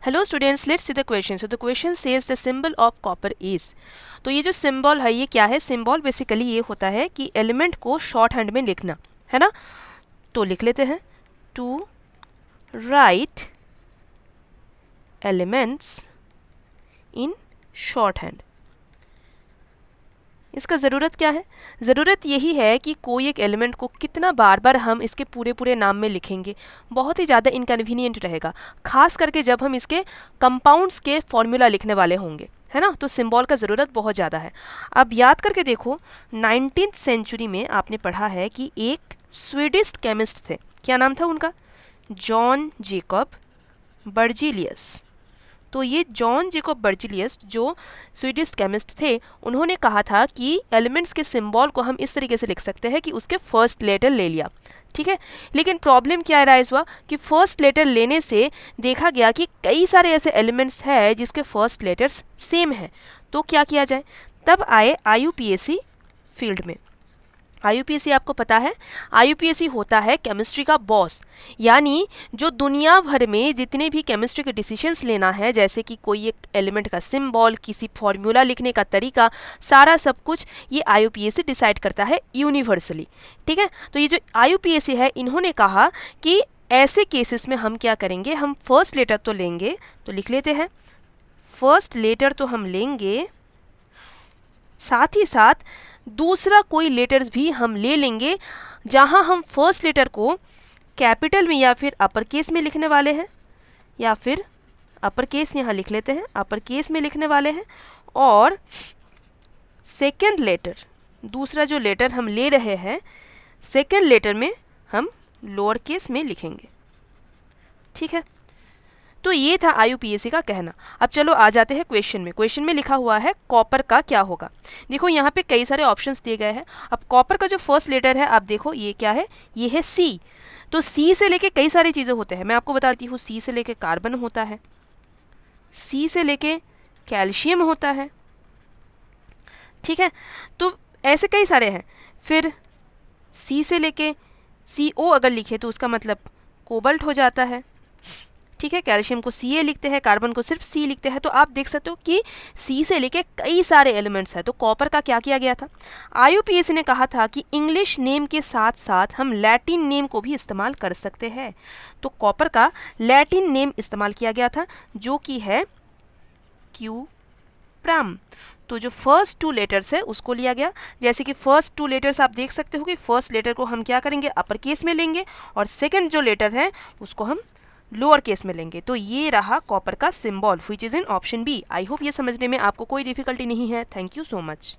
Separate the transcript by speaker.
Speaker 1: Hello students, let's see the question. So the question says the symbol of copper is. तो ये जो symbol है ये क्या है? सिंबल बेसिकली ये होता है कि एलिमेंट को शॉर्ट हैंड में लिखना है ना. तो लिख लेते हैं to write elements in short hand. इसका ज़रूरत क्या है? ज़रूरत यही है कि कोई एक एलिमेंट को कितना बार बार हम इसके पूरे पूरे नाम में लिखेंगे, बहुत ही ज़्यादा इनकन्वीनियंट रहेगा, खास करके जब हम इसके कंपाउंड्स के फॉर्मूला लिखने वाले होंगे, है ना. तो सिंबल का ज़रूरत बहुत ज़्यादा है. अब याद करके देखो, 19th सेंचुरी में आपने पढ़ा है कि एक स्वीडिश केमिस्ट थे. क्या नाम था उनका? John Jacob Berzelius. तो ये जॉन जेकब बर्जीलियस जो स्वीडिश केमिस्ट थे, उन्होंने कहा था कि एलिमेंट्स के सिंबल को हम इस तरीके से लिख सकते हैं कि उसके फर्स्ट लेटर ले लिया. ठीक है, लेकिन प्रॉब्लम क्या राइज हुआ कि फर्स्ट लेटर लेने से देखा गया कि कई सारे ऐसे एलिमेंट्स हैं जिसके फर्स्ट लेटर्स सेम हैं. तो क्या किया जाए? तब आए IUPAC फील्ड में. IUPAC आपको पता है, IUPAC होता है केमिस्ट्री का बॉस, यानी जो दुनिया भर में जितने भी केमिस्ट्री के डिसीजंस लेना है, जैसे कि कोई एक एलिमेंट का सिंबल, किसी फॉर्मूला लिखने का तरीका, सारा सब कुछ ये IUPAC डिसाइड करता है यूनिवर्सली. ठीक है, तो ये जो IUPAC है, इन्होंने कहा कि ऐसे केसेस में हम क्या करेंगे, हम फर्स्ट लेटर तो लेंगे. तो लिख लेते हैं फर्स्ट लेटर तो हम लेंगे, साथ ही साथ दूसरा कोई लेटर्स भी हम ले लेंगे जहां हम फर्स्ट लेटर को कैपिटल में या फिर अपर केस में लिखने वाले हैं, या फिर अपर केस यहाँ लिख लेते हैं, अपर केस में लिखने वाले हैं. और सेकेंड लेटर, दूसरा जो लेटर हम ले रहे हैं, सेकेंड लेटर में हम लोअर केस में लिखेंगे. ठीक है, तो ये था IUPAC का कहना. अब चलो आ जाते हैं क्वेश्चन में. क्वेश्चन में लिखा हुआ है कॉपर का क्या होगा. देखो यहाँ पे कई सारे ऑप्शंस दिए गए हैं. अब कॉपर का जो फर्स्ट लेटर है, आप देखो ये क्या है, ये है C. तो C से लेके कई सारी चीज़ें होते हैं, मैं आपको बताती हूँ. C से लेके कार्बन होता है, C से लेके कैल्शियम होता है. ठीक है, तो ऐसे कई सारे हैं. फिर C से लेके CO अगर लिखे तो उसका मतलब कोबाल्ट हो जाता है. ठीक है, कैल्शियम को Ca लिखते हैं, कार्बन को सिर्फ C लिखते हैं. तो आप देख सकते हो कि C से लेके कई सारे एलिमेंट्स हैं. तो कॉपर का क्या किया गया था? IUPAC ने कहा था कि इंग्लिश नेम के साथ साथ हम लैटिन नेम को भी इस्तेमाल कर सकते हैं. तो कॉपर का लैटिन नेम इस्तेमाल किया गया था, जो कि है क्यूप्राम. तो जो फर्स्ट टू लेटर्स है उसको लिया गया. जैसे कि फर्स्ट टू लेटर्स आप देख सकते हो कि फर्स्ट लेटर को हम क्या करेंगे, अपर केस में लेंगे, और सेकेंड जो लेटर है उसको हम लोअर केस में लेंगे. तो ये रहा कॉपर का symbol, which is in option B. I hope ये समझने में आपको कोई डिफिकल्टी नहीं है. Thank you so much.